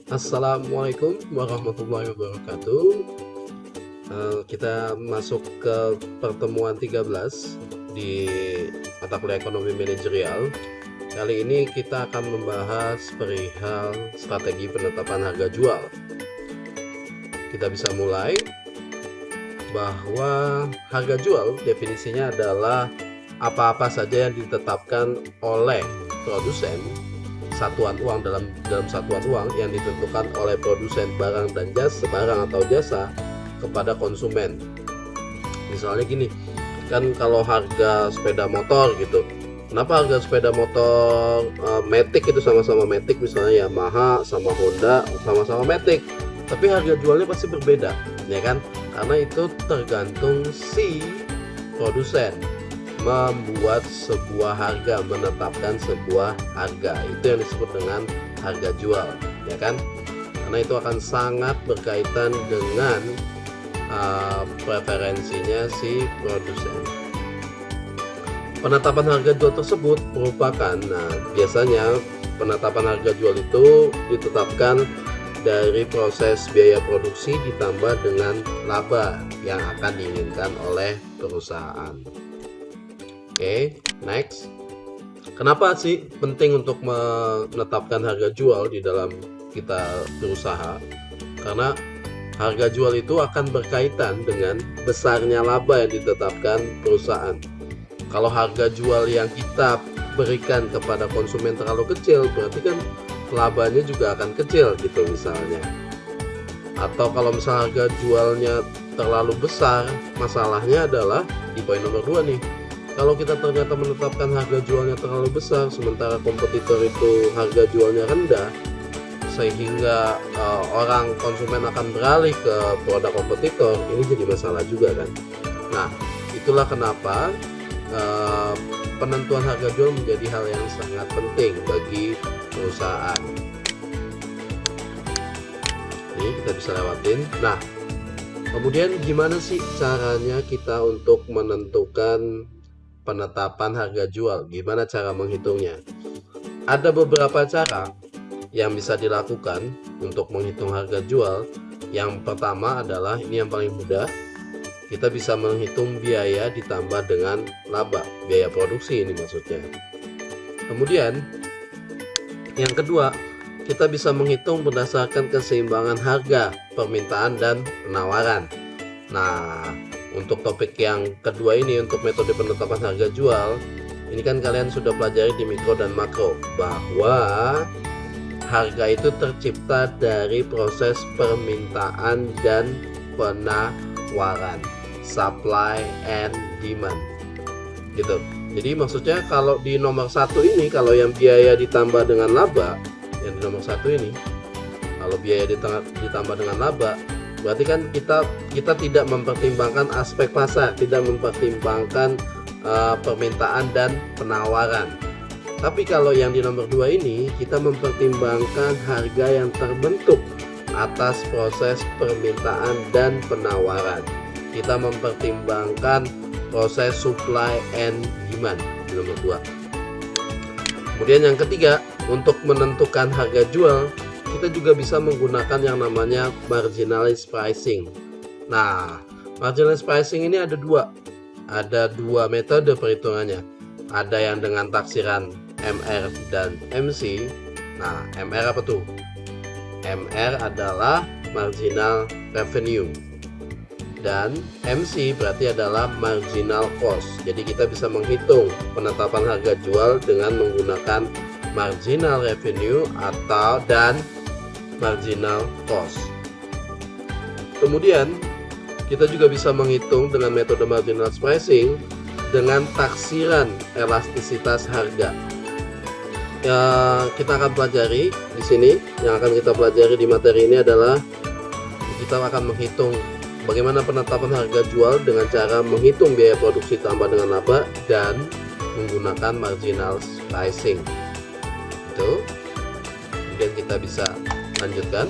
Assalamualaikum warahmatullahi wabarakatuh. Kita masuk ke pertemuan 13 di mata kuliah ekonomi manajerial. Kali ini kita akan membahas perihal strategi penetapan harga jual. Kita bisa mulai bahwa harga jual definisinya adalah apa-apa saja yang ditetapkan oleh produsen satuan uang dalam satuan uang yang ditentukan oleh produsen barang atau jasa kepada konsumen. Misalnya gini, kan kalau harga sepeda motor gitu, kenapa harga sepeda motor Matic itu sama-sama Matic, misalnya Yamaha sama Honda sama-sama Matic, tapi harga jualnya pasti berbeda, ya kan? Karena itu tergantung si produsen membuat sebuah harga, menetapkan sebuah harga. Itu yang disebut dengan harga jual, ya kan? Karena itu akan sangat berkaitan dengan preferensinya si produsen. Penetapan harga jual tersebut merupakan, biasanya penetapan harga jual itu ditetapkan dari proses biaya produksi ditambah dengan laba yang akan diinginkan oleh perusahaan. Oke, next. Kenapa sih penting untuk menetapkan harga jual di dalam kita berusaha? Karena harga jual itu akan berkaitan dengan besarnya laba yang ditetapkan perusahaan. Kalau harga jual yang kita berikan kepada konsumen terlalu kecil, berarti kan labanya juga akan kecil gitu misalnya. Atau kalau misalnya harga jualnya terlalu besar, masalahnya adalah di poin nomor 2 nih. Kalau kita ternyata menetapkan harga jualnya terlalu besar, sementara kompetitor itu harga jualnya rendah, sehingga orang konsumen akan beralih ke produk kompetitor, ini jadi masalah juga kan. Nah, itulah kenapa penentuan harga jual menjadi hal yang sangat penting bagi perusahaan. Ini kita bisa lewatin. Nah, kemudian gimana sih caranya kita untuk menentukan penetapan harga jual? Gimana cara menghitungnya? Ada beberapa cara yang bisa dilakukan untuk menghitung harga jual. Yang pertama adalah, ini yang paling mudah, kita bisa menghitung biaya ditambah dengan laba, biaya produksi ini maksudnya. Kemudian yang kedua, kita bisa menghitung berdasarkan keseimbangan harga, permintaan dan penawaran. Nah, untuk topik yang kedua ini, untuk metode penetapan harga jual, ini kan kalian sudah pelajari di mikro dan makro, bahwa harga itu tercipta dari proses permintaan dan penawaran, supply and demand gitu. Jadi maksudnya kalau di nomor 1 ini, kalau yang biaya ditambah dengan laba, yang di nomor 1 ini, kalau biaya ditambah dengan laba, berarti kan kita tidak mempertimbangkan aspek pasar, tidak mempertimbangkan permintaan dan penawaran. Tapi kalau yang di nomor 2 ini, kita mempertimbangkan harga yang terbentuk atas proses permintaan dan penawaran. Kita mempertimbangkan proses supply and demand di nomor 2. Kemudian yang ketiga, untuk menentukan harga jual, kita juga bisa menggunakan yang namanya marginalized pricing. Nah, marginalized pricing ini ada dua metode perhitungannya. Ada yang dengan taksiran MR dan MC. Nah, MR apa tuh? MR adalah marginal revenue, dan MC berarti adalah marginal cost. Jadi kita bisa menghitung penetapan harga jual dengan menggunakan marginal revenue dan marginal cost. Kemudian kita juga bisa menghitung dengan metode marginal pricing dengan taksiran elastisitas harga. Kita akan pelajari di sini. Yang akan kita pelajari di materi ini adalah kita akan menghitung bagaimana penetapan harga jual dengan cara menghitung biaya produksi tambah dengan laba dan menggunakan marginal pricing. Itu. Kemudian kita bisa lanjutkan.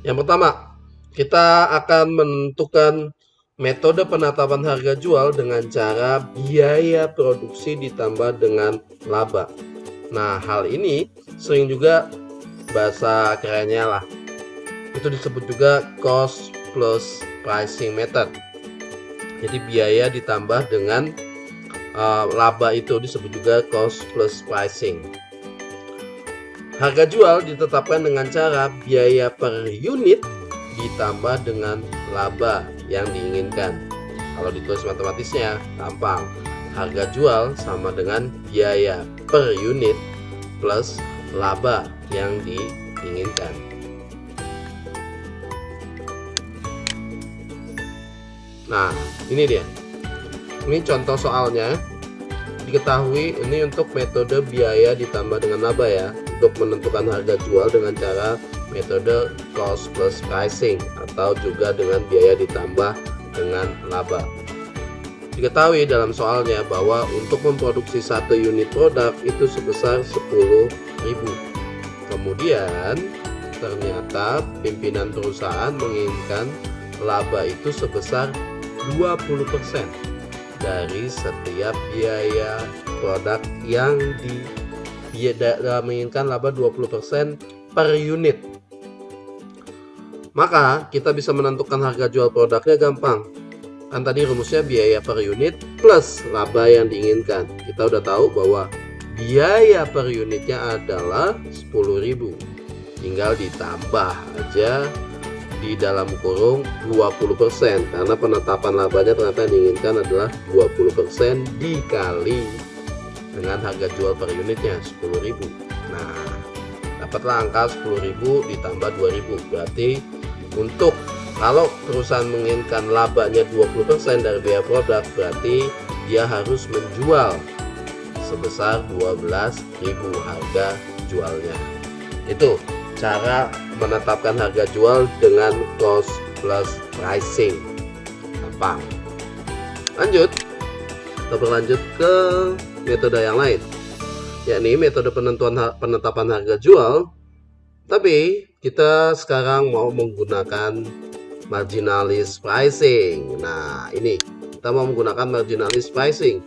Yang pertama, kita akan menentukan metode penetapan harga jual dengan cara biaya produksi ditambah dengan laba. Nah, hal ini sering juga bahasa kerennya lah. Itu disebut juga cost plus pricing method. Jadi biaya ditambah dengan laba itu disebut juga cost plus pricing. Harga jual ditetapkan dengan cara biaya per unit ditambah dengan laba yang diinginkan. Kalau ditulis matematisnya gampang. Harga jual sama dengan biaya per unit plus laba yang diinginkan. Nah, ini dia. Ini contoh soalnya. Diketahui ini untuk metode biaya ditambah dengan laba ya, untuk menentukan harga jual dengan cara metode cost plus pricing atau juga dengan biaya ditambah dengan laba. Diketahui dalam soalnya bahwa untuk memproduksi satu unit produk itu sebesar 10.000. Kemudian ternyata pimpinan perusahaan menginginkan laba itu sebesar 20% dari setiap biaya produk yang menginginkan laba 20% per unit. Maka kita bisa menentukan harga jual produknya gampang. Kan tadi rumusnya biaya per unit plus laba yang diinginkan. Kita udah tahu bahwa biaya per unitnya adalah 10.000. Tinggal ditambah aja di dalam kurung 20%, karena penetapan labanya ternyata yang diinginkan adalah 20% dikali dengan harga jual per unitnya 10.000. Nah, dapatlah angka 10.000 ditambah 2.000. Berarti untuk kalau perusahaan menginginkan labanya 20% dari biaya produk, berarti dia harus menjual sebesar 12.000 harga jualnya. Itu cara menetapkan harga jual dengan cost plus pricing. Gampang. Lanjut, kita berlanjut ke metode yang lain, yakni metode penetapan harga jual. Tapi kita sekarang mau menggunakan marginalis pricing. Nah, ini kita mau menggunakan marginalis pricing.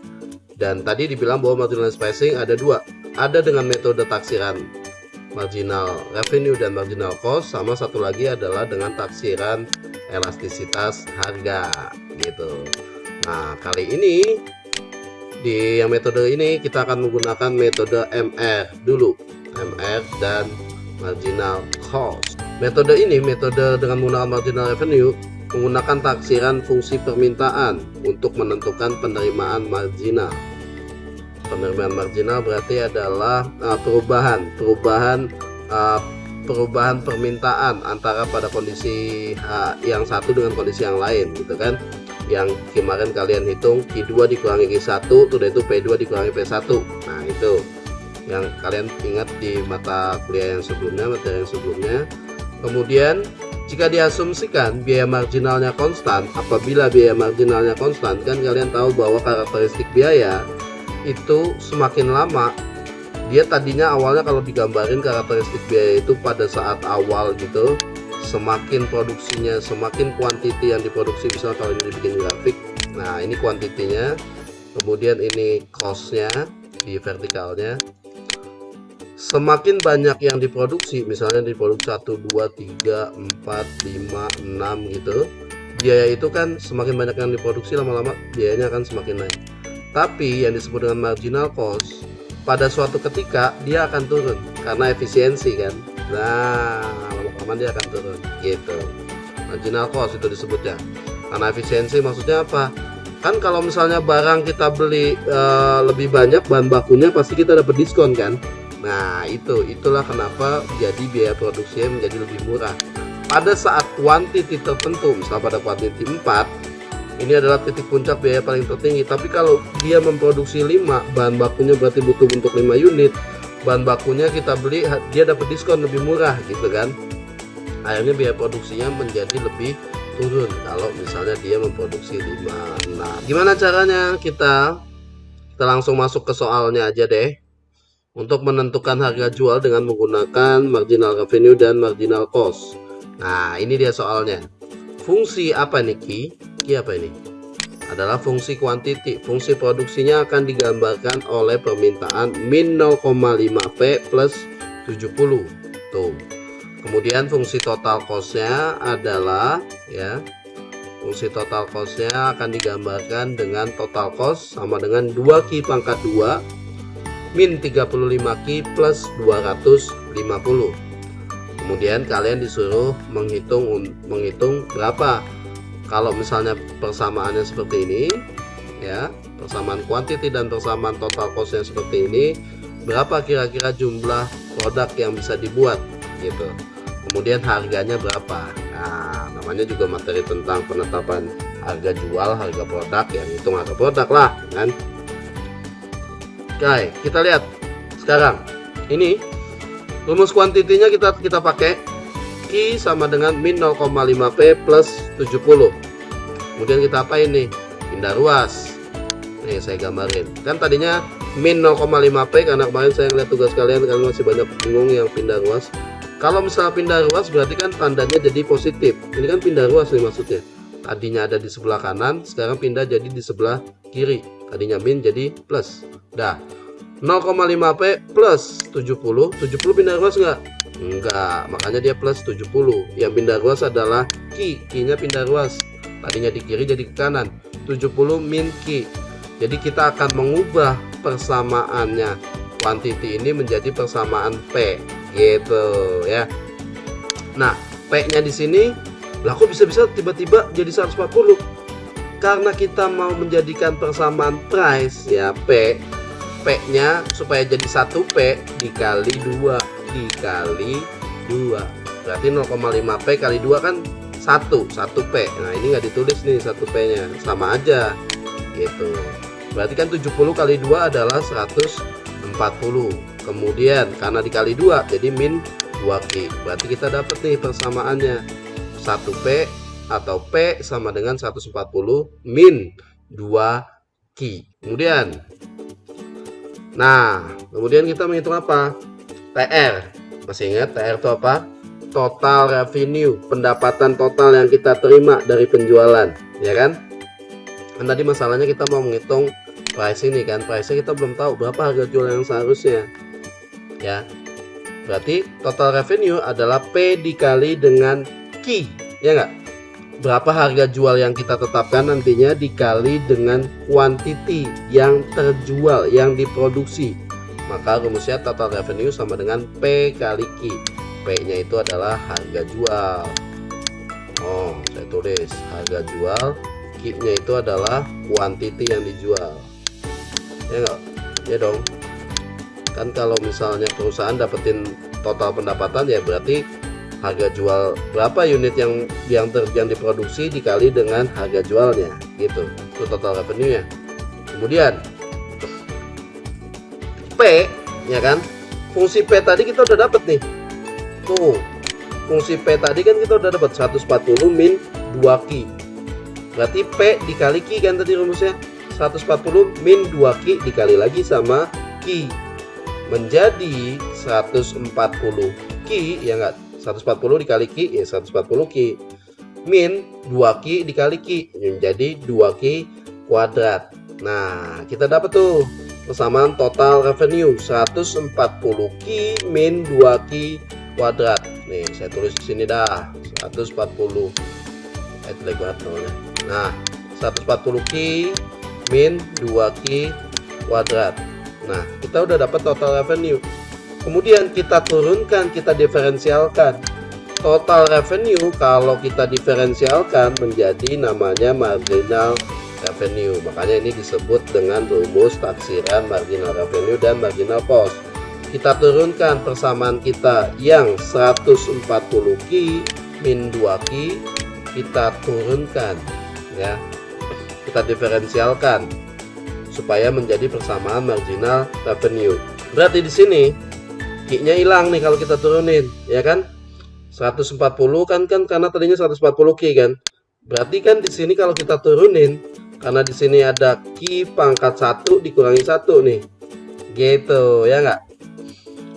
Dan tadi dibilang bahwa marginalis pricing ada dua. Ada dengan metode taksiran marginal revenue dan marginal cost, sama satu lagi adalah dengan taksiran elastisitas harga gitu. Nah, kali ini di yang metode ini kita akan menggunakan metode MR dulu, MR dan marginal cost. Metode ini, metode dengan menggunakan marginal revenue, menggunakan taksiran fungsi permintaan untuk menentukan penerimaan marginal. Penerimaan marginal berarti adalah perubahan permintaan antara pada kondisi yang satu dengan kondisi yang lain gitu kan. Yang kemarin kalian hitung Q2 dikurangi Q1 itu P2 dikurangi P1. Nah, itu yang kalian ingat di mata kuliah yang sebelumnya, materi yang sebelumnya. Kemudian jika diasumsikan biaya marginalnya konstan, apabila biaya marginalnya konstan, kan kalian tahu bahwa karakteristik biaya itu semakin lama, dia tadinya awalnya kalau digambarin karakteristik biaya itu pada saat awal gitu, semakin produksinya, semakin kuantiti yang diproduksi, misalnya kalau ini dibikin grafik, nah ini kuantitinya, kemudian ini costnya di vertikalnya, semakin banyak yang diproduksi, misalnya diproduksi 1, 2, 3, 4, 5, 6 gitu, biaya itu kan semakin banyak yang diproduksi, lama-lama biayanya akan semakin naik. Tapi yang disebut dengan marginal cost, pada suatu ketika dia akan turun karena efisiensi kan. Nah, lama-lama dia akan turun gitu. Marginal cost itu disebutnya. Karena efisiensi maksudnya apa? Kan kalau misalnya barang kita beli lebih banyak bahan bakunya, pasti kita dapat diskon kan. Nah, itulah kenapa jadi biaya produksinya menjadi lebih murah. Pada saat kuantiti tertentu, misalnya pada kuantiti 4, ini adalah titik puncak biaya paling tertinggi. Tapi kalau dia memproduksi 5, bahan bakunya berarti butuh untuk 5 unit, bahan bakunya kita beli, dia dapat diskon lebih murah gitu kan. Akhirnya biaya produksinya menjadi lebih turun kalau misalnya dia memproduksi 5. Nah, gimana caranya? Kita langsung masuk ke soalnya aja deh. Untuk menentukan harga jual dengan menggunakan marginal revenue dan marginal cost. Nah, ini dia soalnya. Fungsi apa nih Ki? Ki apa ini? Adalah fungsi kuantiti. Fungsi produksinya akan digambarkan oleh permintaan min 0,5P plus 70. Tuh. Kemudian fungsi total cost-nya adalah ya, fungsi total cost-nya akan digambarkan dengan total cost sama dengan 2Q pangkat 2 min 35Q plus 250. Kemudian kalian disuruh menghitung berapa. Kalau misalnya persamaannya seperti ini ya, persamaan quantity dan persamaan total cost-nya seperti ini, berapa kira-kira jumlah produk yang bisa dibuat gitu. Kemudian harganya berapa. Nah, namanya juga materi tentang penetapan harga jual, harga produk, yang hitung harga produk lah kan. Oke, kita lihat sekarang. Ini rumus kuantitinya kita pakai Q sama dengan min 0,5P plus 70. Kemudian kita apa ini? Pindah ruas. Nih saya gambarin. Kan tadinya min 0,5P karena kemarin saya lihat tugas kalian masih banyak bingung yang pindah ruas. Kalau misalnya pindah ruas berarti kan tandanya jadi positif. Ini kan pindah ruas nih maksudnya. Tadinya ada di sebelah kanan, sekarang pindah jadi di sebelah kiri. Tadinya min jadi plus. Dah. 0,5P plus 70. 70 pindah ruas enggak? Enggak, makanya dia plus 70. Yang pindah ruas adalah Q. Q-nya pindah ruas. Tadinya di kiri jadi ke kanan. 70 min Q. Jadi kita akan mengubah persamaannya quantity ini menjadi persamaan P gitu ya. Nah, P-nya di sini lah kok bisa-bisa tiba-tiba jadi 140? Karena kita mau menjadikan persamaan price ya, P-nya supaya jadi 1P dikali 2 berarti 0,5P kali 2 kan 1P. Nah, ini nggak ditulis nih 1P-nya, sama aja gitu. Berarti kan 70 kali 2 adalah 140. Kemudian karena dikali 2 jadi min 2Q. Berarti kita dapat nih persamaannya 1P atau P sama dengan 140 min 2Q. Kemudian kita menghitung apa? TR. Masih ingat TR itu apa? Total revenue, pendapatan total yang kita terima dari penjualan, ya kan? Dan tadi masalahnya kita mau menghitung price ini kan, price-nya kita belum tahu berapa harga jual yang seharusnya. Ya. Berarti total revenue adalah P dikali dengan Q, ya enggak? Berapa harga jual yang kita tetapkan nantinya dikali dengan quantity yang terjual, yang diproduksi. Maka rumusnya total revenue sama dengan P kali Q. P-nya itu adalah harga jual. Oh, saya tulis harga jual. Q-nya itu adalah quantity yang dijual. Ya enggak? Ya dong. Kan kalau misalnya perusahaan dapetin total pendapatan ya berarti harga jual berapa unit yang diproduksi dikali dengan harga jualnya gitu. Itu total revenue-nya. Kemudian P, ya kan? Fungsi P tadi kita udah dapet nih. Tuh. Fungsi P tadi kan kita udah dapat 140 min 2Q. Berarti P dikali Q kan tadi rumusnya. 140 min 2Q dikali lagi sama Q menjadi 140Q, ya enggak? 140 dikali Q ya 140Q min 2Q dikali Q menjadi 2Q kuadrat. Nah, kita dapat tuh persamaan total revenue 140Q min 2Q kuadrat. Nih, saya tulis di sini dah 140. Jelek banget namanya. Nah, 140Q min 2Q kuadrat. Nah, kita udah dapat total revenue. Kemudian kita turunkan, kita diferensialkan. Total revenue kalau kita diferensialkan menjadi namanya marginal revenue. Makanya ini disebut dengan rumus taksiran marginal revenue dan marginal cost. Kita turunkan persamaan kita yang 140Q min 2Q, kita turunkan ya. Kita diferensialkan supaya menjadi persamaan marginal revenue. Berarti di sini Q-nya hilang nih kalau kita turunin, ya kan? 140 kan karena tadinya 140Q kan. Berarti kan di sini kalau kita turunin, karena di sini ada Q pangkat 1 dikurangi 1 nih. Gitu, ya enggak?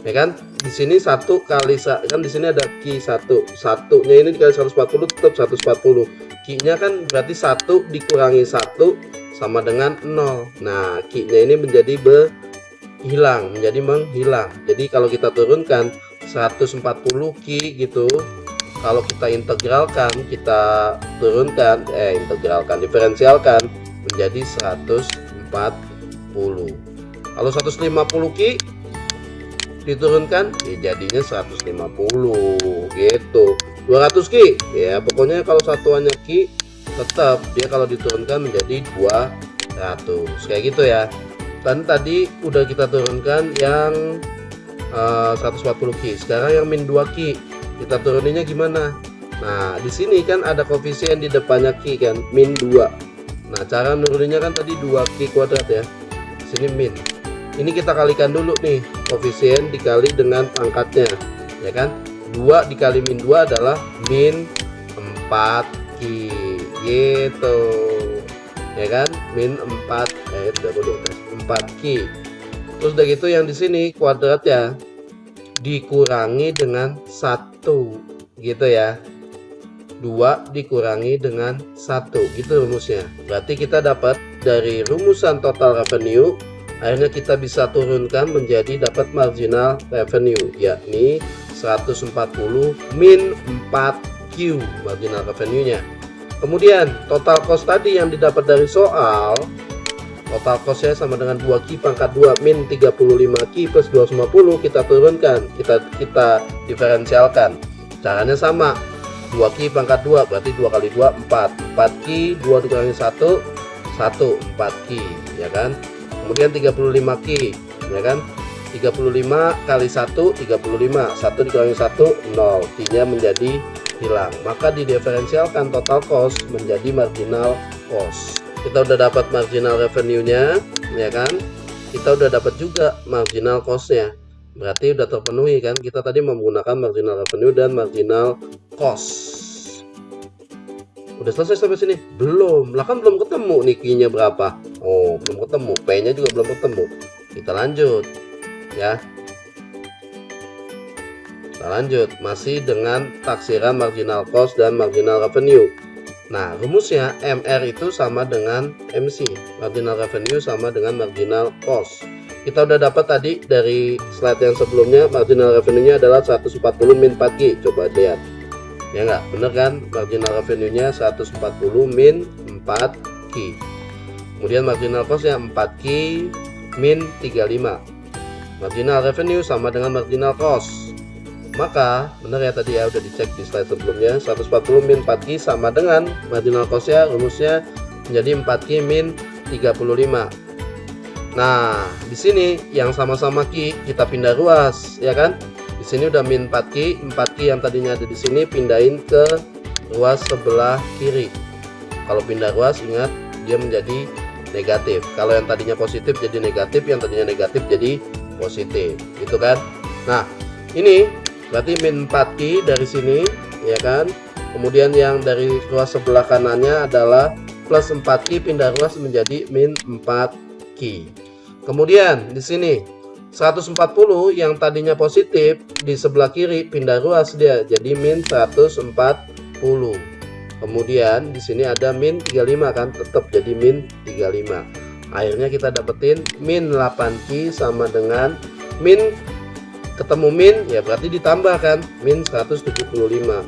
Ya kan? Di sini 1 kali kan di sini ada Q1. 1-nya ini dikali 140 tetap 140. Q-nya kan berarti 1 dikurangi 1 sama dengan 0. Nah, Q-nya ini menjadi menghilang. Jadi kalau kita turunkan 140 Ki gitu. Kalau kita integralkan, kita turunkan, diferensialkan menjadi 140. Kalau 150 Ki diturunkan, ya jadinya 150 gitu. 200 Ki, ya pokoknya kalau satuannya Ki, tetap dia kalau diturunkan menjadi 200 kayak gitu ya. Dan tadi udah kita turunkan yang 140 Ki. Sekarang yang min 2 Ki, kita turuninnya gimana? Nah, di sini kan ada koefisien di depannya Ki kan, min 2. Nah, cara nuruninnya kan tadi 2 Ki kuadrat ya. Di sini min. Ini kita kalikan dulu nih, koefisien dikali dengan pangkatnya, ya kan? 2 dikali min 2 adalah min 4 Ki gitu. Ya kan? Min 4 Ki. Terus udah gitu yang di sini kuadrat ya dikurangi dengan 1 gitu ya. 2 dikurangi dengan 1 gitu rumusnya. Berarti kita dapat dari rumusan total revenue, akhirnya kita bisa turunkan menjadi dapat marginal revenue, yakni 140 min 4Q marginal revenue-nya. Kemudian total cost tadi yang didapat dari soal, total cost-nya sama dengan 2Q pangkat 2 min 35Q plus 250, kita turunkan, kita diferensialkan. Caranya sama, 2Q pangkat 2 berarti 2 kali 2 4, 4Q 2 dikurangi 1 4Q, ya kan? Kemudian 35Q, ya kan? 35 kali 1 35, 1 dikurangi 1 0, Q-nya menjadi hilang. Maka didiferensialkan total cost menjadi marginal cost. Kita udah dapat marginal revenue-nya, ya kan? Kita udah dapat juga marginal cost-nya. Berarti udah terpenuhi kan? Kita tadi menggunakan marginal revenue dan marginal cost. Udah selesai sampai sini? Belum. Lah kan belum ketemu nih Q-nya berapa. Oh, belum ketemu. P-nya juga belum ketemu. Kita lanjut. Ya. Kita lanjut. Masih dengan taksiran marginal cost dan marginal revenue. Nah, rumusnya MR itu sama dengan MC. Marginal revenue sama dengan marginal cost. Kita udah dapat tadi dari slide yang sebelumnya, marginal revenue-nya adalah 140 min 4Q. Coba lihat. Ya enggak? Bener kan? Marginal revenue-nya 140 min 4Q. Kemudian marginal cost-nya 4Q min 35. Marginal revenue sama dengan marginal cost. Maka bener ya tadi ya, udah dicek di slide sebelumnya, 140 min 4Q sama dengan marginal cost-nya, rumusnya menjadi 4Q min 35. Nah, di sini yang sama-sama Q kita pindah ruas, ya kan? Di sini udah min 4Q, 4Q yang tadinya ada di sini pindahin ke ruas sebelah kiri. Kalau pindah ruas, ingat dia menjadi negatif. Kalau yang tadinya positif jadi negatif, yang tadinya negatif jadi positif, gitu kan? Nah, ini berarti min 4Q dari sini, ya kan? Kemudian yang dari ruas sebelah kanannya adalah plus 4Q pindah ruas menjadi min 4Q. Kemudian di sini 140 yang tadinya positif di sebelah kiri pindah ruas dia jadi min 140. Kemudian di sini ada min 35 kan, tetap jadi min 35. Akhirnya kita dapetin min 8Q sama dengan min, ketemu min ya berarti ditambah kan, min 175.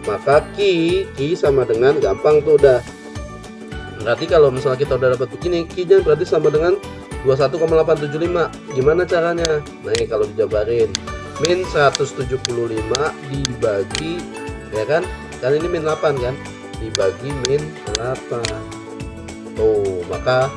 Maka Q sama dengan, gampang tuh udah. Berarti kalau misalnya kita udah dapat begini, Q-nya berarti sama dengan 21,875. Gimana caranya? Nah, ini kalau dijabarin, min 175 dibagi, ya kan? Kan ini min 8 kan? Dibagi min 8. Tuh, maka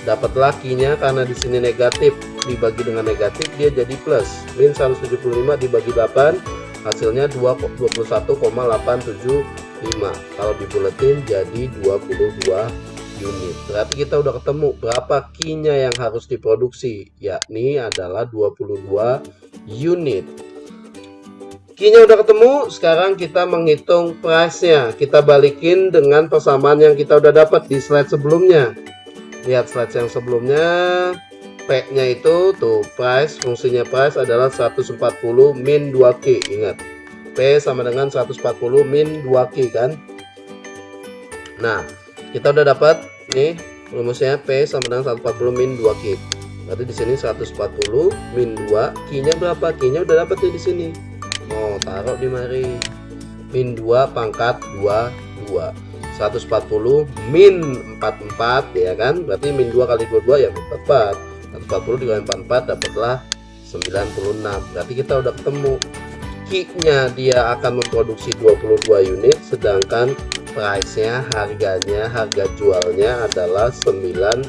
dapatlah Q-nya karena di sini negatif dibagi dengan negatif dia jadi plus. Min 175 dibagi 8 hasilnya 21,875. Kalau dibuletin jadi 22 unit. Berarti kita udah ketemu berapa Q-nya yang harus diproduksi, yakni adalah 22 unit. Q-nya udah ketemu, sekarang kita menghitung price-nya. Kita balikin dengan persamaan yang kita udah dapat di slide sebelumnya. Lihat slide yang sebelumnya, P-nya itu tuh price, fungsinya price adalah 140 min 2Q. Ingat, P sama dengan 140 min 2Q kan. Nah, kita udah dapat nih rumusnya, P sama dengan 140 min 2Q. Berarti di sini 140 min 2, Q-nya berapa? Q-nya udah dapat nih di sini. Oh, taruh di mari. Min 2 pangkat 22. 140 min 44 ya kan, berarti min 2 kali 22 ya 44. 140 dikali 44 dapatlah 96. Berarti kita udah ketemu Q-nya, dia akan memproduksi 22 unit, sedangkan price-nya, harga jualnya adalah 96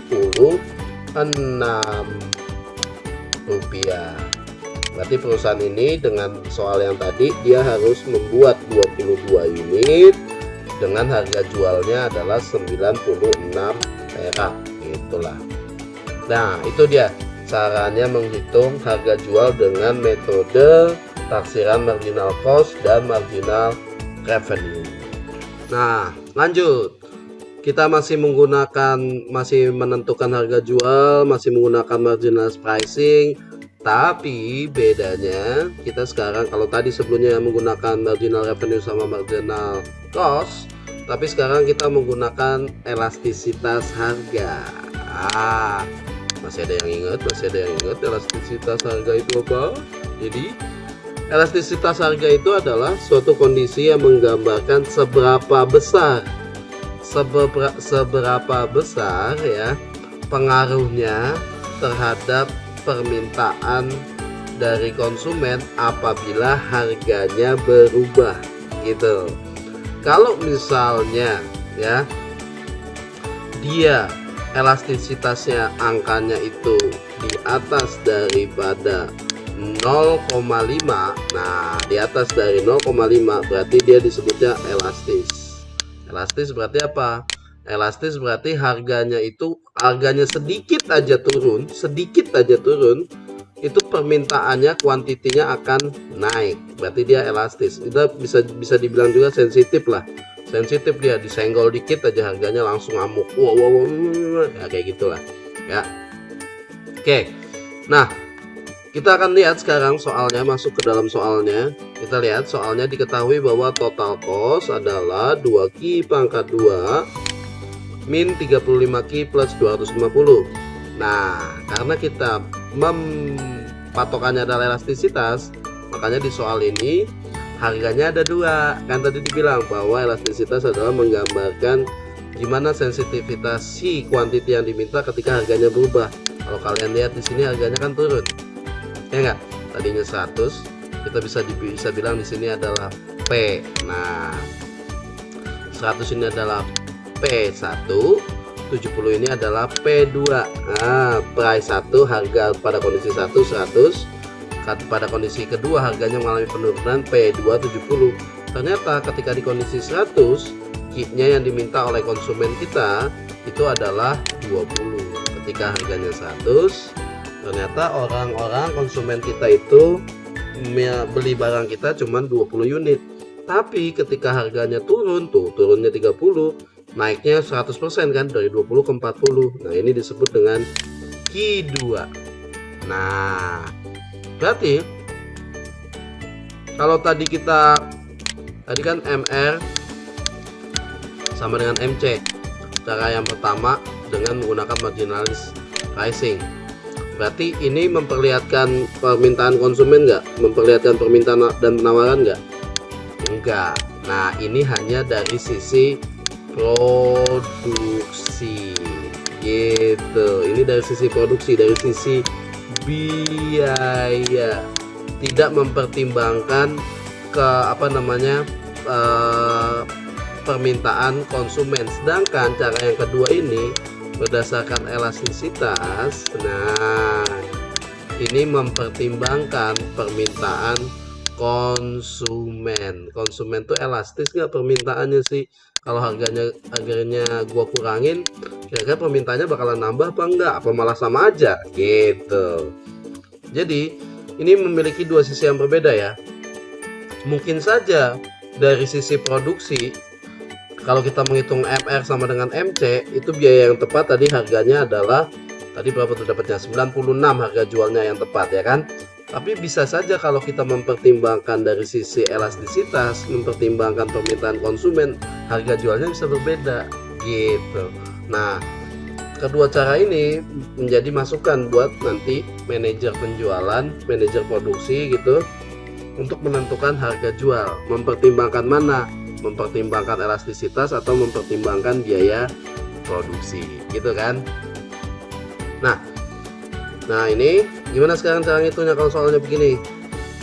rupiah. Berarti perusahaan ini dengan soal yang tadi dia harus membuat 22 unit dengan harga jualnya adalah 96 perak, gitulah. Nah, itu dia caranya menghitung harga jual dengan metode taksiran marginal cost dan marginal revenue. Nah, lanjut. Kita masih menentukan harga jual, masih menggunakan marginal pricing, tapi bedanya kita sekarang, kalau tadi sebelumnya menggunakan marginal revenue sama marginal cost, tapi sekarang kita menggunakan elastisitas harga. Masih ada yang ingat elastisitas harga itu apa? Jadi elastisitas harga itu adalah suatu kondisi yang menggambarkan seberapa besar ya pengaruhnya terhadap permintaan dari konsumen apabila harganya berubah gitu. Kalau misalnya ya dia elastisitasnya angkanya itu di atas daripada 0,5, nah di atas dari 0,5 berarti dia disebutnya elastis. Elastis berarti apa? Elastis berarti harganya sedikit aja turun, itu permintaannya, kuantitinya akan naik. Berarti dia elastis. Itu bisa dibilang juga sensitif lah. Sensitif, dia disenggol dikit aja harganya langsung amuk. Wow, ya kayak gitulah. Ya. Oke. Nah, kita akan lihat sekarang soalnya, masuk ke dalam soalnya. Kita lihat soalnya, diketahui bahwa total cost adalah 2Q pangkat 2 min 35Q plus 250. Nah, karena kita patokannya adalah elastisitas, makanya di soal ini harganya ada dua. Kan tadi dibilang bahwa elastisitas adalah menggambarkan gimana sensitivitas si kuantiti yang diminta ketika harganya berubah. Kalau kalian lihat di sini harganya kan turun. Ya enggak? Tadinya 100, kita bisa bilang di sini adalah P. Nah, 100 ini adalah P1, 70 ini adalah P2. Nah, price 1, harga pada kondisi 1 100, pada kondisi kedua harganya mengalami penurunan P2 70. Ternyata ketika di kondisi 100, Q-nya yang diminta oleh konsumen kita itu adalah 20. Ketika harganya 100, ternyata orang-orang konsumen kita itu beli barang kita cuma 20 unit. Tapi ketika harganya turunnya 30, naiknya 100% kan, dari 20 ke 40. Nah, ini disebut dengan Q2. Nah, berarti kalau tadi kan MR sama dengan MC. Cara yang pertama dengan menggunakan marginalis pricing. Berarti ini memperlihatkan permintaan konsumen nggak? Memperlihatkan permintaan dan penawaran nggak? Enggak. Nah, ini hanya dari sisi produksi gitu. Ini dari sisi produksi, dari sisi biaya, tidak mempertimbangkan permintaan konsumen. Sedangkan cara yang kedua ini berdasarkan elastisitas. Nah, ini mempertimbangkan permintaan konsumen. Konsumen tuh elastis nggak permintaannya sih? Kalau harganya gua kurangin, kira-kira permintaannya bakalan nambah apa enggak? Apa malah sama aja gitu. Jadi ini memiliki dua sisi yang berbeda ya. Mungkin saja dari sisi produksi, kalau kita menghitung MR sama dengan MC, itu biaya yang tepat tadi harganya adalah, tadi berapa tuh dapatnya? 96 harga jualnya yang tepat ya kan. Tapi bisa saja kalau kita mempertimbangkan dari sisi elastisitas, mempertimbangkan permintaan konsumen, harga jualnya bisa berbeda gitu. Nah, kedua cara ini menjadi masukan buat nanti manajer penjualan, manajer produksi gitu, untuk menentukan harga jual. Mempertimbangkan mana? Mempertimbangkan elastisitas atau mempertimbangkan biaya produksi, gitu kan? Nah ini gimana sekarang cara ngitungnya kalau soalnya begini?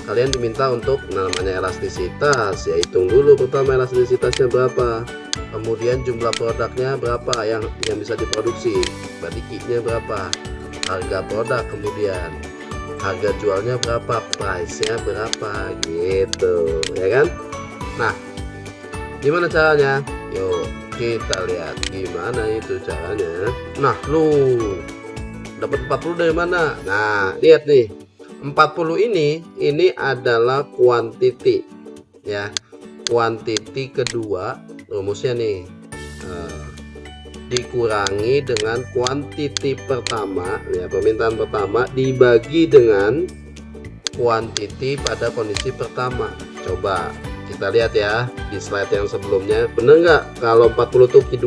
Kalian diminta untuk namanya elastisitas, ya hitung dulu pertama elastisitasnya berapa, kemudian jumlah produknya berapa yang bisa diproduksi, berarti Q-nya berapa, harga produk, kemudian harga jualnya berapa, price-nya berapa, gitu ya kan. Nah gimana caranya? Yuk kita lihat gimana itu caranya. Nah lu dapat 40 dari mana? Nah lihat nih, 40 ini adalah kuantiti ya, kuantiti kedua rumusnya nih, dikurangi dengan kuantiti pertama ya, permintaan pertama dibagi dengan kuantiti pada kondisi pertama. Coba kita lihat ya di slide yang sebelumnya, bener nggak kalau 40 itu Q2?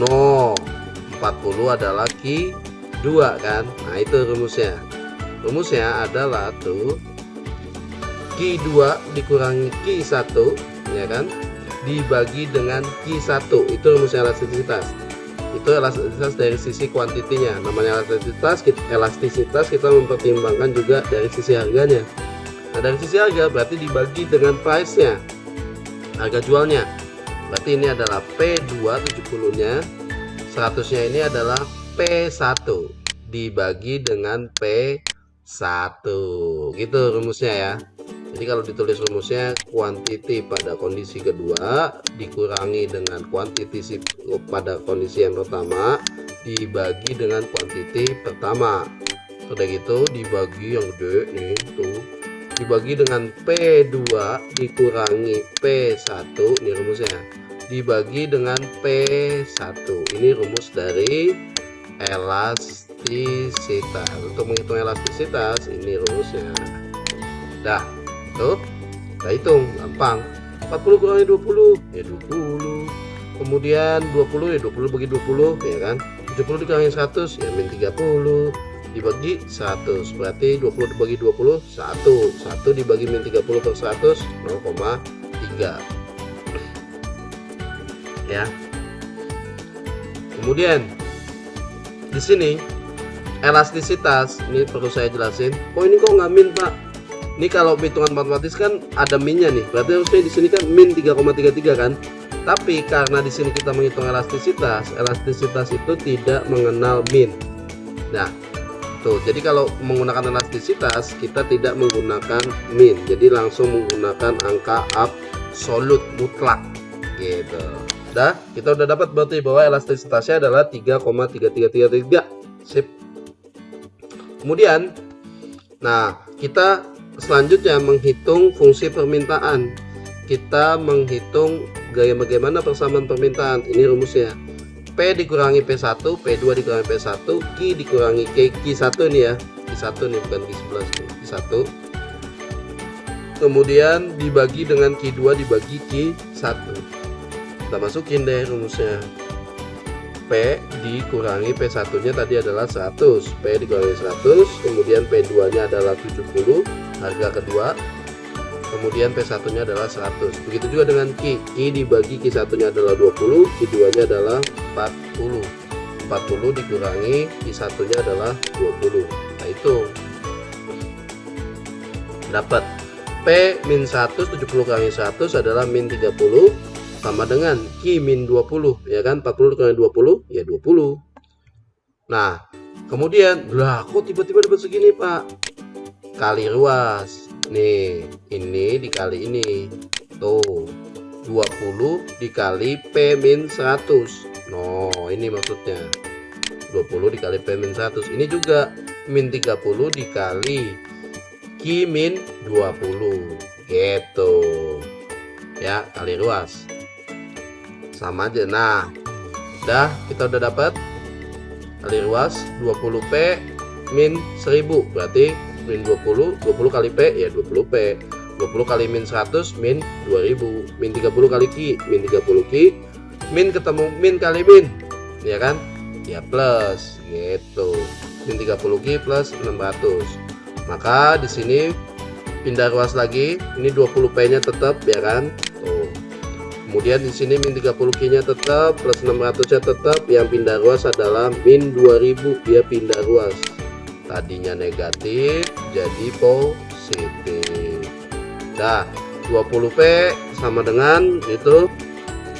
No, 40 adalah Q2 kan. Nah itu rumusnya. Rumusnya adalah tuh Q2 dikurangi Q1 ya kan, dibagi dengan Q1. Itu rumusnya elastisitas. Itu elastisitas dari sisi kuantitinya. Namanya elastisitas kita mempertimbangkan juga dari sisi harganya. Nah dari sisi harga berarti dibagi dengan price-nya, harga jualnya. Berarti ini adalah P2 70 nya, 100 nya ini adalah P1 dibagi dengan P1, gitu rumusnya ya. Jadi kalau ditulis rumusnya, kuantiti pada kondisi kedua dikurangi dengan kuantiti pada kondisi yang pertama dibagi dengan kuantiti pertama. Udah gitu dibagi yang gede nih tuh, dibagi dengan P2 dikurangi P1, ini rumusnya, dibagi dengan P1. Ini rumus dari elastisitas. Untuk menghitung elastisitas ini rumusnya. Dah tuh, kita hitung gampang. 40 kurangi 20 ya 20, kemudian 20 ya 20 bagi 20 ya kan, 70 dikurangi 100 ya min 30 dibagi 100, berarti 20 dibagi 20 1 dibagi min 30 per 100 0,3 ya. Kemudian di sini elastisitas ini perlu saya jelasin. Oh ini kok nggak min Pak? Ini kalau hitungan matematis kan ada minnya nih, berarti harusnya di sini kan min 3,33 kan. Tapi karena di sini kita menghitung elastisitas, elastisitas itu tidak mengenal min. Nah, tuh, jadi kalau menggunakan elastisitas kita tidak menggunakan min, jadi langsung menggunakan angka absolut mutlak gitu. Dah, kita udah dapat berarti bahwa elastisitasnya adalah 3,3333. Sip. Kemudian, nah kita selanjutnya menghitung fungsi permintaan. Kita menghitung bagaimana persamaan permintaan. Ini rumusnya. P dikurangi P1, P2 dikurangi P1, Q dikurangi Q1 ini ya. Q1 nih bukan Q11, Q1. Kemudian dibagi dengan Q2 dibagi Q1. Kita masukin deh rumusnya. P dikurangi P1 nya tadi adalah 100, P dikurangi 100, kemudian P2 nya adalah 70 harga kedua, kemudian P1 nya adalah 100. Begitu juga dengan Q dibagi Q1 nya adalah 20, Q2 nya adalah 40 dikurangi Q1 nya adalah 20. Nah itu dapat P min 100, 70 kurangi 100 adalah min 30 sama dengan Q min 20 ya kan, 40 dikurangi 20 ya 20. Nah kemudian lah kok tiba-tiba dapat segini Pak? Kali ruas nih, ini dikali ini tuh 20 dikali P min 100. No ini maksudnya 20 dikali P min 100, ini juga min 30 dikali Q min 20 gitu ya, kali ruas sama aja. Nah udah, kita udah dapat kali ruas 20P min 1000 berarti min 20 kali P ya 20P, 20 kali min 100 min 2000, min 30 kali Q min 30 Q, min ketemu min kali min ya kan ya plus gitu, min 30 Q plus 600. Maka di sini pindah ruas lagi, ini 20p nya tetap ya kan. Tuh. Kemudian di sini min 30Q nya tetap, plus 600 nya tetap, yang pindah ruas adalah min 2000, dia pindah ruas. Tadinya negatif jadi positif. Nah, 20p sama dengan itu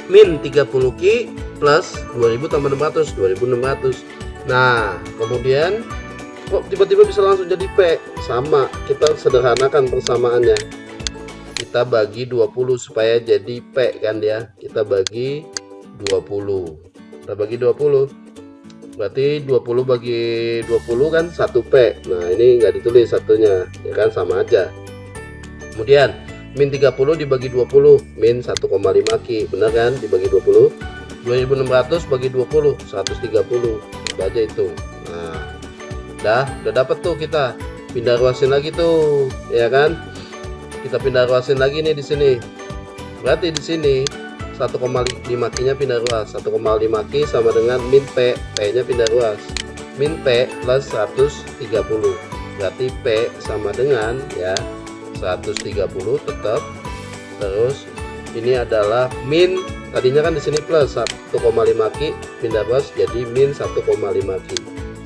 min 30Q plus 2000 tambah 600, 2600. Nah, kemudian kok tiba-tiba bisa langsung jadi P? Sama, kita sederhanakan persamaannya. Kita bagi 20 supaya jadi P kan ya. Kita bagi 20. Kita bagi 20. Berarti 20 bagi 20 kan 1P. Nah, ini nggak ditulis satunya, ya kan, sama aja. Kemudian min 30 dibagi 20, min 1,5Q. Benar kan? Dibagi 20. 2600 bagi 20, 130. Coba aja itu. Nah, udah dapat tuh, kita pindah ruasin lagi tuh, ya kan? Kita pindah ruasin lagi nih di sini. Berarti di sini 1,5Q nya pindah ruas. 1,5Q sama dengan min P, P-nya pindah ruas. Min P plus 130. Berarti P sama dengan ya 130 tetap. Terus ini adalah min, tadinya kan di sini plus 1,5Q pindah ruas jadi min 1,5Q.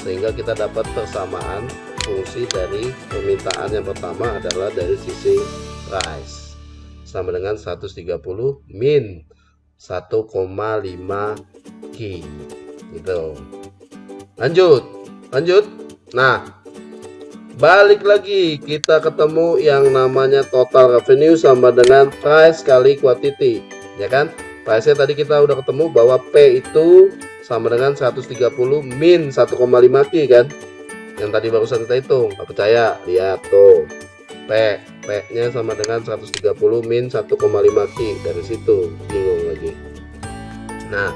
Sehingga kita dapat persamaan fungsi dari permintaan yang pertama adalah dari sisi price sama dengan 130 min 1,5Q gitu. Lanjut. Nah, balik lagi, kita ketemu yang namanya total revenue sama dengan price kali quantity, ya kan? Price nya tadi kita udah ketemu bahwa P itu sama dengan 130 min 1,5Q kan, yang tadi barusan kita hitung. Nggak percaya, lihat tuh, P nya sama dengan 130 min 1,5Q. Dari situ bingung lagi. Nah,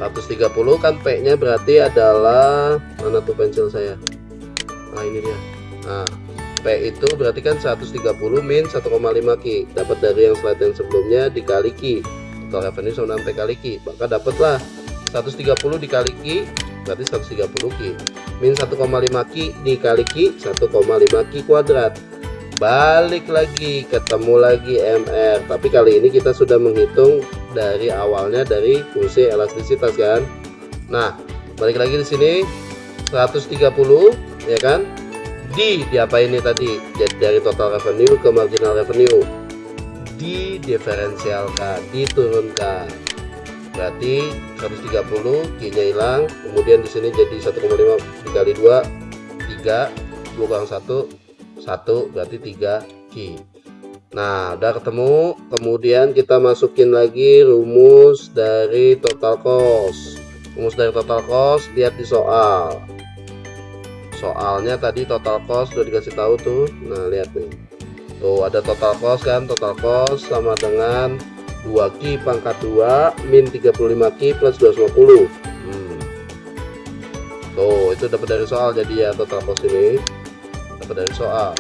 130 kan P nya berarti adalah, mana tuh pensil saya, nah ini dia. Nah, P itu berarti kan 130 min 1,5Q. Dapat dari yang slide yang sebelumnya dikali Q. Total revenue sama dengan P kali Q. Maka dapatlah 130 dikali Q berarti 130Q. Min 1,5Q dikali Q 1,5Q kuadrat. Balik lagi, ketemu lagi MR. Tapi kali ini kita sudah menghitung dari awalnya dari fungsi elastisitas kan. Nah, balik lagi di sini 130 ya kan. Di apa ini tadi? Jadi dari total revenue ke marginal revenue. Didiferensialkan, diturunkan. Berarti 130 Q-nya hilang, kemudian di sini jadi 1,5 dikali 2 3, 2 kurang 1 1, berarti 3Q. Nah, udah ketemu. Kemudian kita masukin lagi rumus dari total cost. Rumus dari total cost lihat di soal. Soalnya tadi total cost udah dikasih tahu tuh. Nah, lihat nih. Tuh ada total cost kan, total cost sama dengan 2Q pangkat 2 min 35Q plus 250. Tuh, itu dapat dari soal. Jadi ya total cost ini dapat dari soal,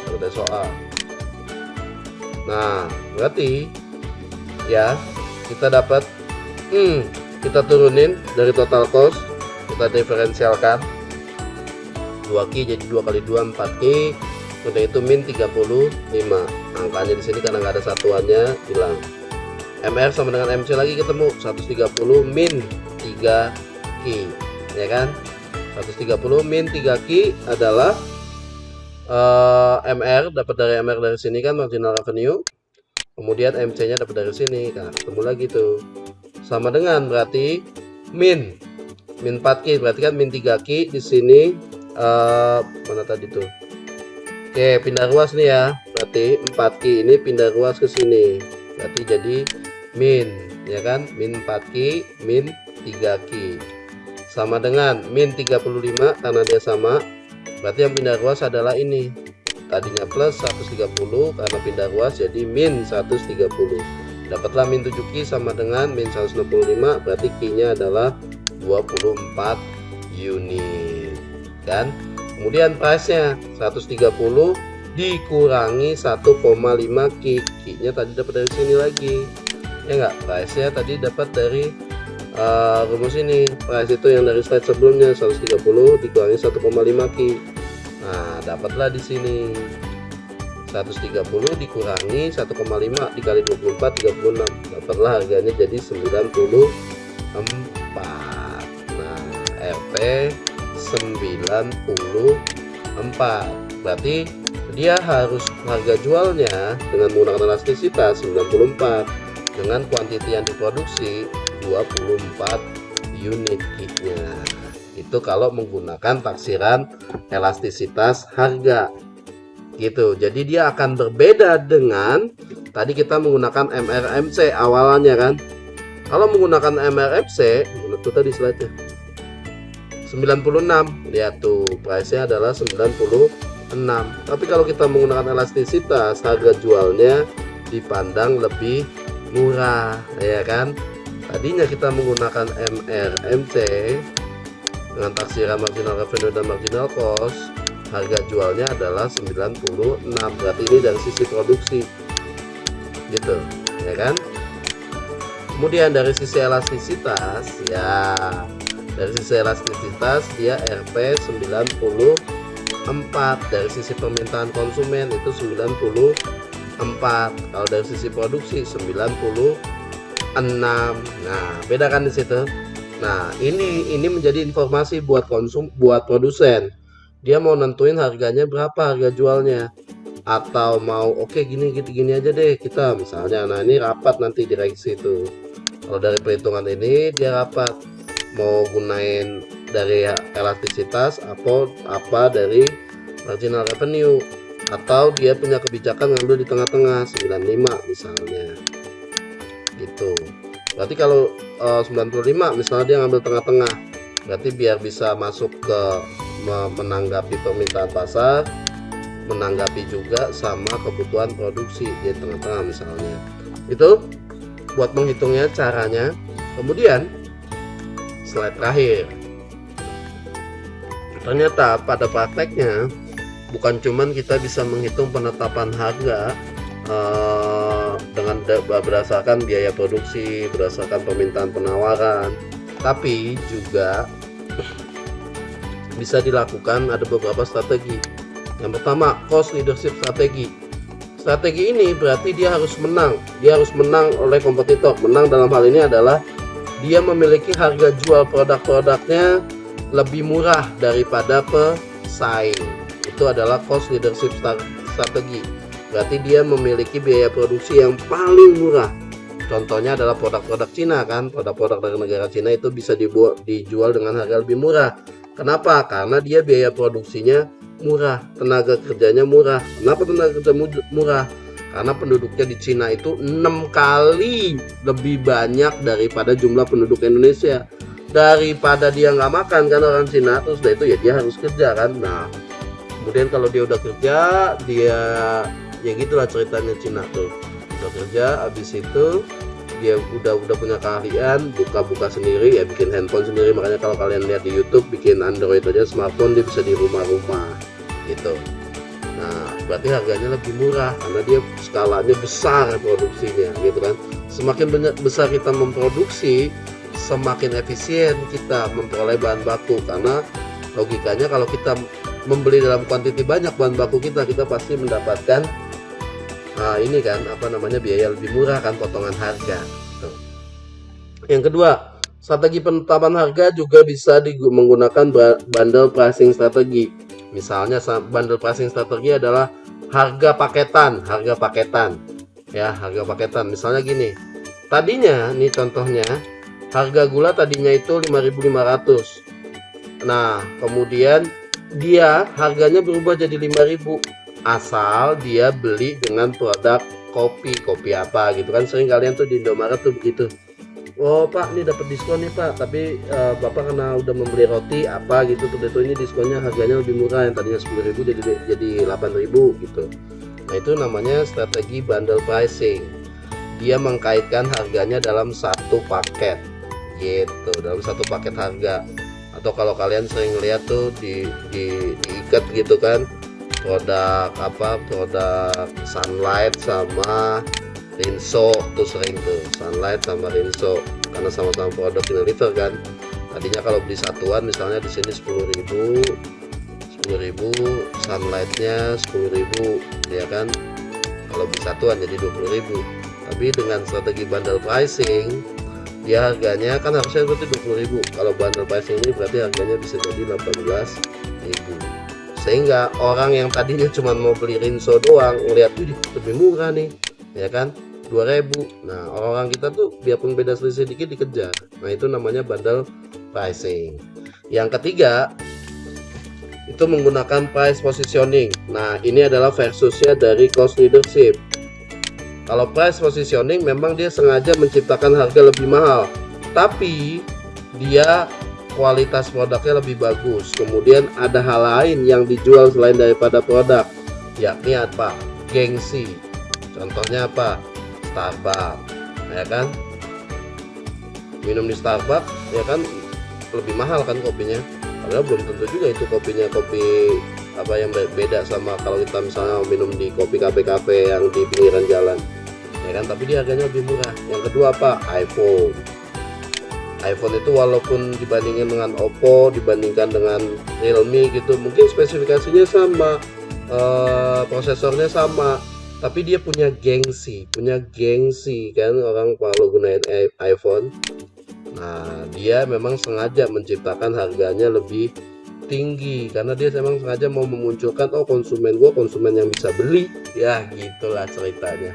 Nah, berarti ya kita dapat kita turunin dari total cost, kita diferensialkan 2Q jadi 2 kali 2 4Q. Udah itu min 35. Angkanya di sini karena nggak ada satuannya hilang. MR sama dengan MC lagi ketemu 130 min 3Q, ya kan? 130 min 3Q adalah MR, dapat dari MR dari sini kan marginal revenue. Kemudian MC nya dapat dari sini. Nah, ketemu lagi tuh. Sama dengan berarti min 4Q, berarti kan min 3Q di sini mana tadi tuh? Oke, pindah ruas nih ya. Berarti 4Q ini pindah ruas ke sini. Berarti jadi min, ya kan? Min 4Q, min 3Q. Sama dengan min 35 karena dia sama. Berarti yang pindah ruas adalah ini. Tadinya plus 130 karena pindah ruas jadi min 130. Dapatlah min 7Q sama dengan min 165, berarti Q-nya adalah 24 unit. Dan kemudian price-nya 130 dikurangi 1,5Q. Q-nya tadi dapat dari sini lagi. Ya enggak? Price-nya tadi dapat dari rumus ini. Price itu yang dari slide sebelumnya 130 dikurangi 1,5Q. Nah, dapatlah di sini 130 dikurangi 1,5 dikali 24 36. Dapatlah harganya jadi 94. Nah, Rp 94. Berarti dia harus harga jualnya dengan menggunakan elastisitas 94 dengan kuantiti yang diproduksi 24 unit kitnya. Itu kalau menggunakan taksiran elastisitas harga gitu. Jadi dia akan berbeda dengan tadi kita menggunakan MRMC awalnya kan. Kalau menggunakan MRMC, itu tadi slide-nya 96, lihat tuh price-nya adalah 96. Tapi kalau kita menggunakan elastisitas, harga jualnya dipandang lebih murah, ya kan? Tadinya kita menggunakan MRMC dengan taksiran marginal revenue dan marginal cost, harga jualnya adalah 96. Berarti ini dari sisi produksi gitu, ya kan? Kemudian dari sisi elastisitas, ya dari sisi elastisitas dia Rp 94. Dari sisi permintaan konsumen itu 94. Kalau dari sisi produksi 96. Nah, beda kan di situ. Nah, ini menjadi informasi buat produsen. Dia mau nentuin harganya berapa, harga jualnya, atau mau oke, gini aja deh kita misalnya. Nah, ini rapat nanti direksi itu. Kalau dari perhitungan ini dia rapat mau gunain dari elastisitas apa dari marginal revenue, atau dia punya kebijakan ngambil di tengah-tengah 95 misalnya gitu. Berarti kalau 95 misalnya dia ngambil tengah-tengah, berarti biar bisa masuk ke menanggapi permintaan pasar, menanggapi juga sama kebutuhan produksi di tengah-tengah misalnya. Itu buat menghitungnya caranya. Kemudian slide terakhir, ternyata pada prakteknya bukan cuman kita bisa menghitung penetapan harga dengan berdasarkan biaya produksi, berdasarkan permintaan penawaran, tapi juga bisa dilakukan ada beberapa strategi. Yang pertama, cost leadership strategi. Strategi ini berarti dia harus menang oleh kompetitor. Menang dalam hal ini adalah dia memiliki harga jual produk-produknya lebih murah daripada pesaing. Itu adalah cost leadership strategi. Berarti dia memiliki biaya produksi yang paling murah. Contohnya adalah produk-produk Cina kan. Produk-produk dari negara Cina itu bisa dijual dengan harga lebih murah. Kenapa? Karena dia biaya produksinya murah, tenaga kerjanya murah. Kenapa tenaga kerja murah? Karena penduduknya di Cina itu 6 kali lebih banyak daripada jumlah penduduk Indonesia. Daripada dia nggak makan kan orang Cina, terus dari itu ya dia harus kerja kan. Nah, kemudian kalau dia udah kerja, dia ya gitulah ceritanya Cina tuh. Udah kerja, habis itu dia udah punya keahlian, buka sendiri ya, bikin handphone sendiri. Makanya kalau kalian lihat di YouTube, bikin Android aja, smartphone dia bisa di rumah-rumah gitu. Nah, berarti harganya lebih murah karena dia skalanya besar produksinya gitu kan. Semakin besar kita memproduksi, semakin efisien kita memperoleh bahan baku, karena logikanya kalau kita membeli dalam kuantiti banyak bahan baku kita pasti mendapatkan ini kan biaya lebih murah kan, potongan harga. Tuh. Yang kedua, strategi penetapan harga juga bisa menggunakan bundle pricing strategi. Misalnya bundle pricing strategi adalah harga paketan ya, harga paketan. Misalnya gini, tadinya nih contohnya harga gula tadinya itu 5.500. Nah, kemudian dia harganya berubah jadi 5.000. Asal dia beli dengan produk kopi apa gitu kan. Sering kalian tuh di Indomaret tuh begitu. Oh Pak, ini dapat diskon nih Pak, tapi Bapak karena udah membeli roti apa gitu tuh, ini diskonnya harganya lebih murah, yang tadinya 10.000 jadi 8.000 gitu. Nah, itu namanya strategi bundle pricing. Dia mengkaitkan harganya dalam satu paket gitu, dalam satu paket harga. Atau kalau kalian sering lihat tuh diikat gitu kan, produk Sunlight sama Rinso tuh sering tuh, Sunlight sama Rinso, karena sama-sama produk Unilever kan. Tadinya kalau beli satuan misalnya di sini 10.000 20.000, sunlightnya 10.000 ya kan, kalau beli satuan jadi 20.000. Tapi dengan strategi bundle pricing dia harganya kan harusnya berarti 20.000, kalau bundle pricing ini berarti harganya bisa jadi 18.000, sehingga orang yang tadinya cuma mau beli rinso doang ngeliat lebih murah nih ya kan, 2.000. Nah, orang-orang kita tuh biarpun beda selisih dikit dikejar. Nah, itu namanya bundle pricing. Yang ketiga itu menggunakan price positioning. Nah, ini adalah versusnya dari cost leadership. Kalau price positioning memang dia sengaja menciptakan harga lebih mahal, tapi dia kualitas produknya lebih bagus. Kemudian ada hal lain yang dijual selain daripada produk, yakni apa? Gengsi. Contohnya apa? Starbucks, ya kan? Minum di Starbucks, ya kan, lebih mahal kan kopinya. Padahal belum tentu juga itu kopinya kopi apa yang beda sama kalau kita misalnya minum di kopi kafe-kafe yang di pinggiran jalan, ya kan, tapi dia harganya lebih murah. Yang kedua apa? iPhone itu walaupun dibandingkan dengan Oppo, dibandingkan dengan Realme gitu, mungkin spesifikasinya sama, prosesornya sama, tapi dia punya gengsi kan orang kalau gunain iPhone. Nah, dia memang sengaja menciptakan harganya lebih tinggi karena dia memang sengaja mau memunculkan konsumen yang bisa beli, ya gitulah ceritanya.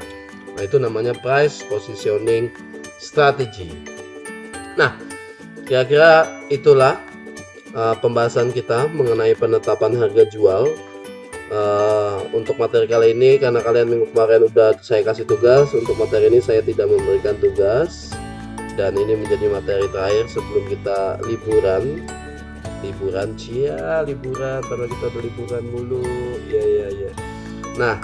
Nah, itu namanya price positioning strategy. Nah, kira-kira itulah pembahasan kita mengenai penetapan harga jual. Untuk materi kali ini, karena kalian minggu kemarin udah saya kasih tugas, untuk materi ini saya tidak memberikan tugas, dan ini menjadi materi terakhir sebelum kita liburan karena kita berliburan mulu ya. Nah,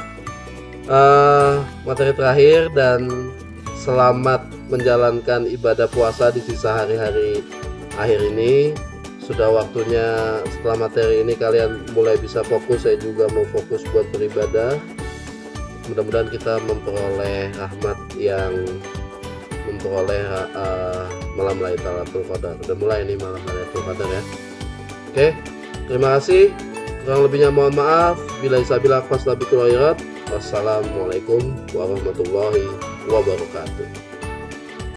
materi terakhir, dan selamat menjalankan ibadah puasa di sisa hari-hari akhir ini. Sudah waktunya setelah materi ini kalian mulai bisa fokus, saya juga mau fokus buat beribadah. Mudah-mudahan kita memperoleh rahmat yang memperoleh malam Lailatul Qadar. Udah mulai nih malam Lailatul Qadar ya. Oke, terima kasih. Kurang lebihnya mohon maaf. Billahi sabil aqwas. Wassalamualaikum warahmatullahi wabarakatuh.